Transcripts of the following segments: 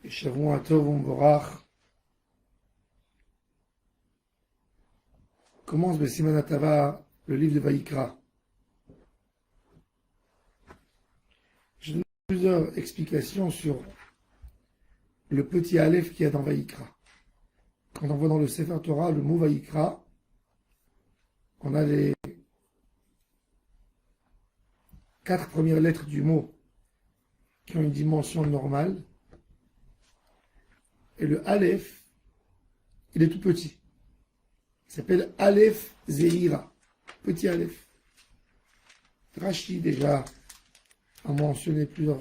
Shavua Tov Umvorach commence Besiman Atava, le livre de Vaïkra. Je donne plusieurs explications sur le petit Aleph qu'il y a dans Vaïkra. Quand on voit dans le Sefer Torah le mot Vaïkra, on a les 4 premières lettres du mot qui ont une dimension normale. Et le Aleph, il est tout petit. Il s'appelle Aleph Zehira, petit Aleph. Rashi déjà a mentionné plusieurs...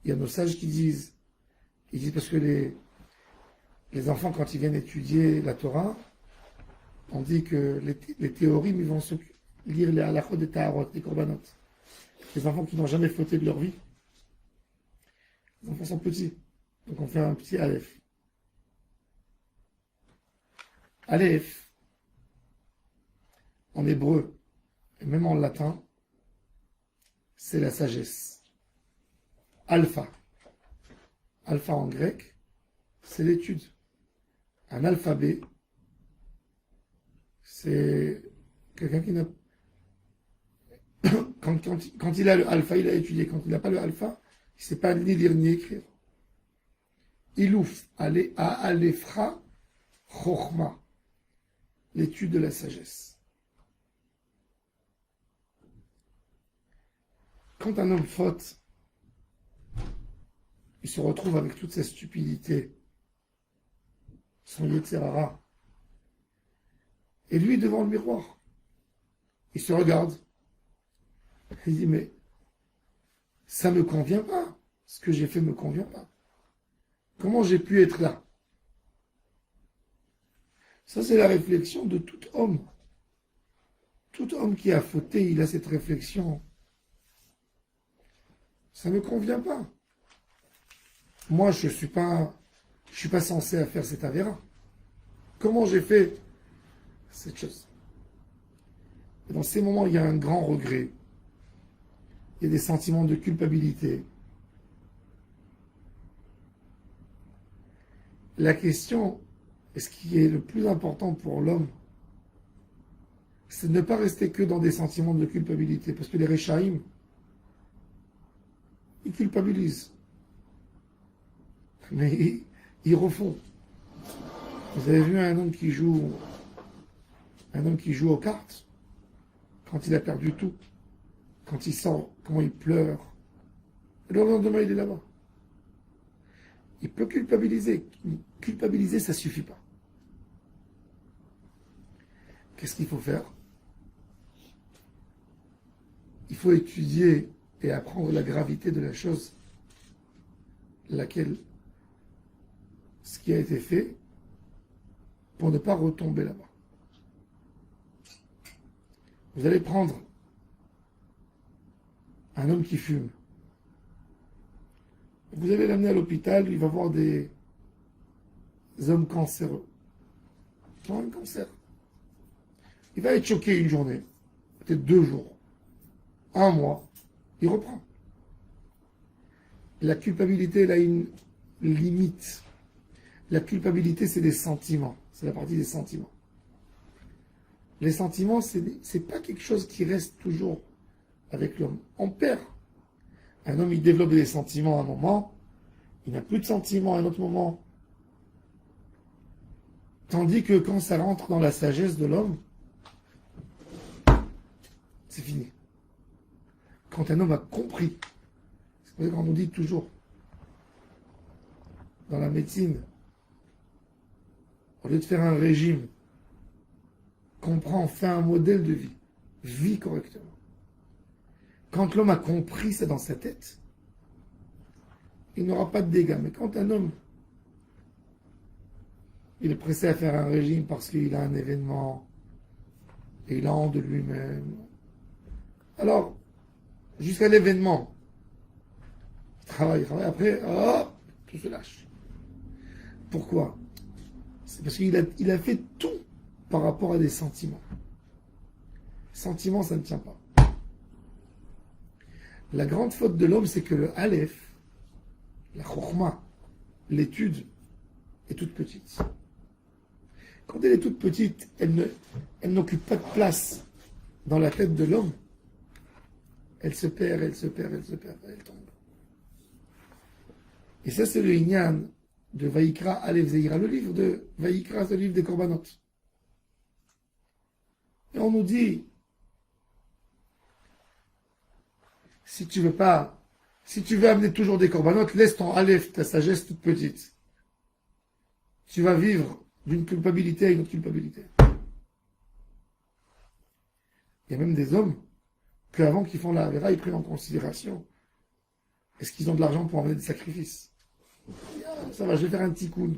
il y a nos sages qui disent, ils disent parce que les enfants, quand ils viennent étudier la Torah, on dit que les théories, ils vont se lire les halachot des taharot, des korbanot. Les enfants qui n'ont jamais fauté de leur vie, les enfants sont petits. Donc on fait un petit Aleph. Aleph, en hébreu, et même en latin, c'est la sagesse. Alpha. Alpha en grec, c'est l'étude. Un alphabet, c'est quelqu'un qui n'a... quand il a le alpha, il a étudié. Quand il n'a pas le alpha, il ne sait pas ni lire ni écrire. Ilouf, alefra, chokhma, l'étude de la sagesse. Quand un homme faute, il se retrouve avec toute sa stupidité, son Yetzirara, et lui devant le miroir, il se regarde, il dit mais ça me convient pas, ce que j'ai fait me convient pas. Comment j'ai pu être là? Ça, c'est la réflexion de tout homme. Tout homme qui a fauté, il a cette réflexion. Ça ne me convient pas. Moi, je suis pas censé à faire cet avéra. Comment j'ai fait cette chose? Et dans ces moments, il y a un grand regret. Il y a des sentiments de culpabilité. La question, et ce qui est le plus important pour l'homme, c'est de ne pas rester que dans des sentiments de culpabilité. Parce que les Réchaïm, ils culpabilisent. Mais ils refont. Vous avez vu un homme qui joue aux cartes, quand il a perdu tout, quand il sort, comment il pleure. Et le lendemain, il est là-bas. Il peut culpabiliser. Culpabiliser, ça ne suffit pas. Qu'est-ce qu'il faut faire? Il faut étudier et apprendre la gravité de la chose, ce qui a été fait, pour ne pas retomber là-bas. Vous allez prendre un homme qui fume. Vous allez l'amener à l'hôpital, il va voir des hommes cancéreux. Qui ont un cancer. Il va être choqué une journée, peut-être 2 jours, 1 mois, il reprend. La culpabilité, elle a une limite. La culpabilité, c'est des sentiments. C'est la partie des sentiments. Les sentiments, c'est pas quelque chose qui reste toujours avec l'homme. On perd. Un homme, il développe des sentiments à un moment, il n'a plus de sentiments à un autre moment. Tandis que quand ça rentre dans la sagesse de l'homme, c'est fini. Quand un homme a compris, c'est pour ça qu'on nous dit toujours, dans la médecine, au lieu de faire un régime, comprends, fais un modèle de vie, vis correctement. Quand l'homme a compris ça dans sa tête, il n'aura pas de dégâts. Mais quand un homme, il est pressé à faire un régime parce qu'il a un événement, et il a honte de lui-même, alors, jusqu'à l'événement, il travaille, après, hop, tout se lâche. Pourquoi? C'est parce qu'il a fait tout par rapport à des sentiments. Sentiments, ça ne tient pas. La grande faute de l'homme, c'est que le Aleph, la Chokhma, l'étude est toute petite. Quand elle est toute petite, elle n'occupe pas de place dans la tête de l'homme. Elle se perd, elle tombe. Et ça, c'est le Inyan de Vaïkra Aleph Zeira. Le livre de Vaïkra, c'est le livre des Korbanot. Et on nous dit, si tu veux amener toujours des Korbanot, laisse ton Aleph, ta sagesse toute petite. Tu vas vivre d'une culpabilité à une autre culpabilité. Il y a même des hommes qu'avant qu'ils font la Avera, ils prennent en considération est-ce qu'ils ont de l'argent pour amener des sacrifices. Ça va, je vais faire un tikkun.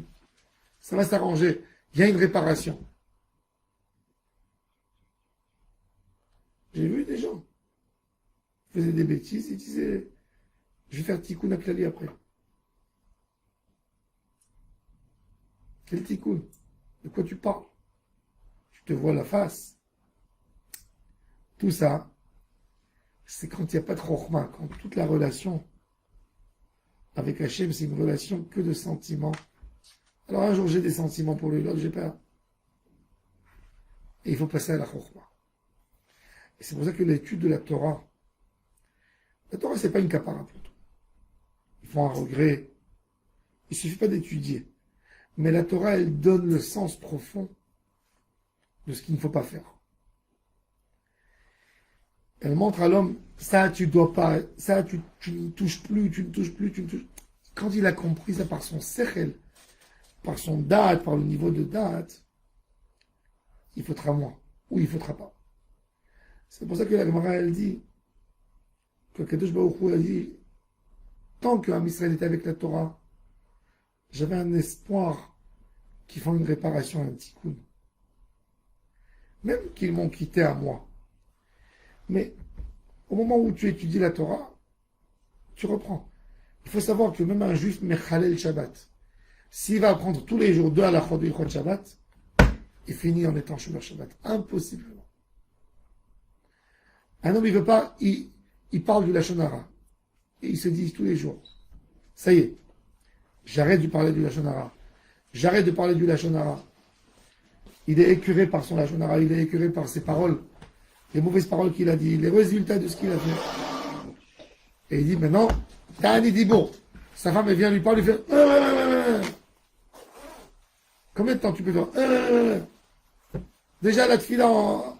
Ça va s'arranger. Il y a une réparation. J'ai vu des gens qui faisaient des bêtises, ils disaient je vais faire tikkun à Klali après. Quel tikkun? De quoi tu parles? Tu te vois la face. Tout ça, c'est quand il n'y a pas de chokhma, quand toute la relation avec Hachem, c'est une relation que de sentiments. Alors un jour j'ai des sentiments pour lui, l'autre j'ai pas. Et il faut passer à la chokhma. Et c'est pour ça que l'étude de la Torah c'est pas une capara pour tout. Il faut un regret. Il suffit pas d'étudier. Mais la Torah, elle donne le sens profond de ce qu'il ne faut pas faire. Elle montre à l'homme, ça tu dois pas, ça tu ne touches plus. Quand il a compris ça par son sechel, par son date, par le niveau de date, il faudra moins, ou il faudra pas. C'est pour ça que la Gemara, elle dit, que Kadosh Baruch Hu a dit, tant qu'un Israël était avec la Torah, j'avais un espoir qu'ils font une réparation à un tikkun. Même qu'ils m'ont quitté à moi. Mais au moment où tu étudies la Torah, tu reprends. Il faut savoir que même un juif mechalel Shabbat, s'il va apprendre tous les jours deux halachot de Yichot Shabbat, il finit en étant Shomer Shabbat. Impossiblement. Un homme, il veut pas, il parle du Lashon Hara. Et il se dit tous les jours, ça y est, j'arrête de parler du Lashon Hara. J'arrête de parler du Lashon Hara. Il est écœuré par son Lashon Hara, il est écœuré par ses paroles, les mauvaises paroles qu'il a dit, les résultats de ce qu'il a fait. Et il dit maintenant, t'as un idibo. Sa femme, elle vient lui parler, lui fait combien de temps tu peux faire Déjà, la tefila,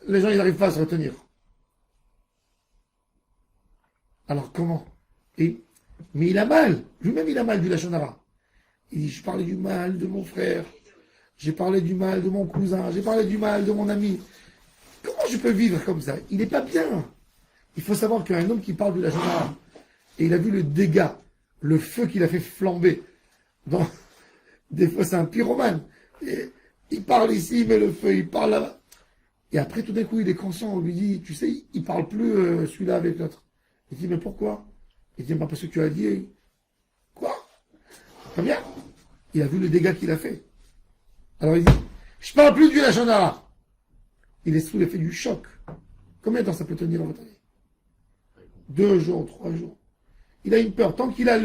les gens, ils n'arrivent pas à se retenir. Alors comment? Mais il a mal. Lui-même, il a mal du Lashon Hara. Il dit, je parlais du mal de mon frère. J'ai parlé du mal de mon cousin. J'ai parlé du mal de mon ami. Comment je peux vivre comme ça? Il n'est pas bien. Il faut savoir qu'un homme qui parle du Lashon Hara, et il a vu le dégât, le feu qu'il a fait flamber. Des fois, c'est un pyromane. Et il parle ici, il met le feu, il parle là-bas. Et après, tout d'un coup, il est conscient. On lui dit, tu sais, il ne parle plus celui-là avec l'autre. Il dit, mais pourquoi? Il dit, parce que tu as dit. Quoi? Très bien. Il a vu le dégât qu'il a fait. Alors il dit, je ne parle plus du Lashon Hara. Il est sous l'effet du choc. Combien de temps ça peut tenir à votre avis? 2 jours, 3 jours. Il a une peur. Tant qu'il a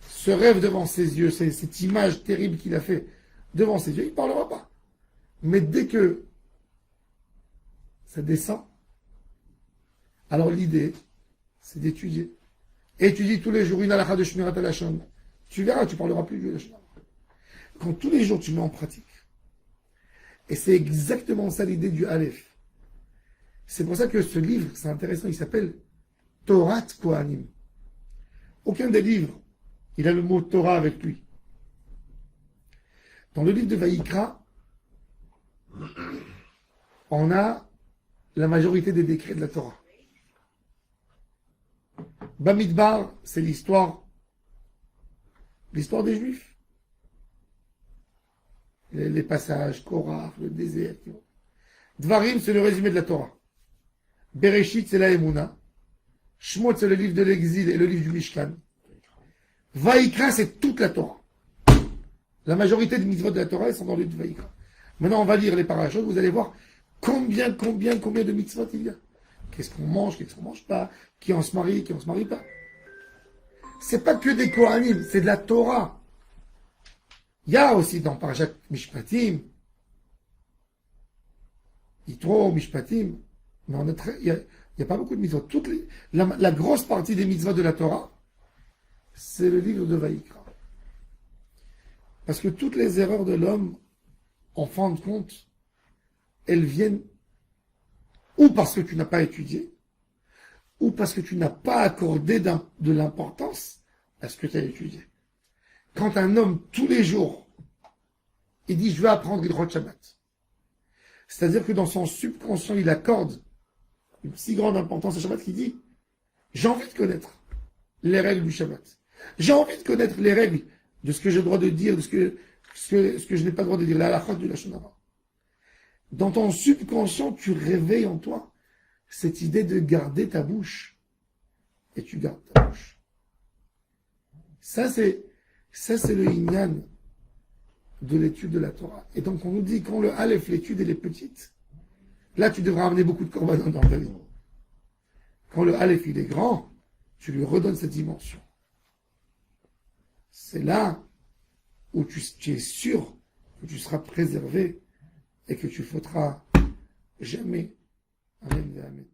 ce rêve devant ses yeux, cette image terrible qu'il a fait devant ses yeux, il ne parlera pas. Mais dès que ça descend, alors l'idée, c'est d'étudier. Étudie tous les jours une halakha de Shmirat HaLashon. Tu verras, tu ne parleras plus du Lashon Hara. Quand tous les jours tu mets en pratique. Et c'est exactement ça l'idée du Aleph. C'est pour ça que ce livre, c'est intéressant, il s'appelle Torat Kohanim. Aucun des livres, il a le mot Torah avec lui. Dans le livre de Vaïkra, on a la majorité des décrets de la Torah. Bamidbar, c'est l'histoire des Juifs. Les passages, Korah, le désert. Dvarim, c'est le résumé de la Torah. Bereshit, c'est la Emouna. Shmot, c'est le livre de l'exil et le livre du Mishkan. Vaïkra, c'est toute la Torah. La majorité des mitzvot de la Torah, elles sont dans le livre de Vaïkra. Maintenant, on va lire les parachutes, vous allez voir combien de mitzvot il y a. Qu'est-ce qu'on mange pas, qui on se marie pas. c'est pas que des Kohanim, c'est de la Torah. Il y a aussi dans Parashat Mishpatim, Yitro, Mishpatim, mais il y a pas beaucoup de mitzvot. La grosse partie des mitzvot de la Torah, c'est le livre de Vaïkra. Parce que toutes les erreurs de l'homme, en fin de compte, elles viennent ou parce que tu n'as pas étudié, ou parce que tu n'as pas accordé de l'importance à ce que tu as étudié. Quand un homme, tous les jours, il dit « je veux apprendre Hilchot Shabbat », c'est-à-dire que dans son subconscient, il accorde une si grande importance à Shabbat qu'il dit « j'ai envie de connaître les règles du Shabbat. J'ai envie de connaître les règles de ce que j'ai le droit de dire, de ce que je n'ai pas le droit de dire, la halakha du Lashon Hara. » Dans ton subconscient, tu réveilles en toi cette idée de garder ta bouche. Et tu gardes ta bouche. Ça, c'est le Inyan de l'étude de la Torah. Et donc, on nous dit, quand le Aleph, l'étude, elle est petite, là, tu devras amener beaucoup de korbanot dans ta vie. Quand le Aleph, il est grand, tu lui redonnes cette dimension. C'est là où tu es sûr que tu seras préservé et que tu ne fauteras jamais. Amen, amen.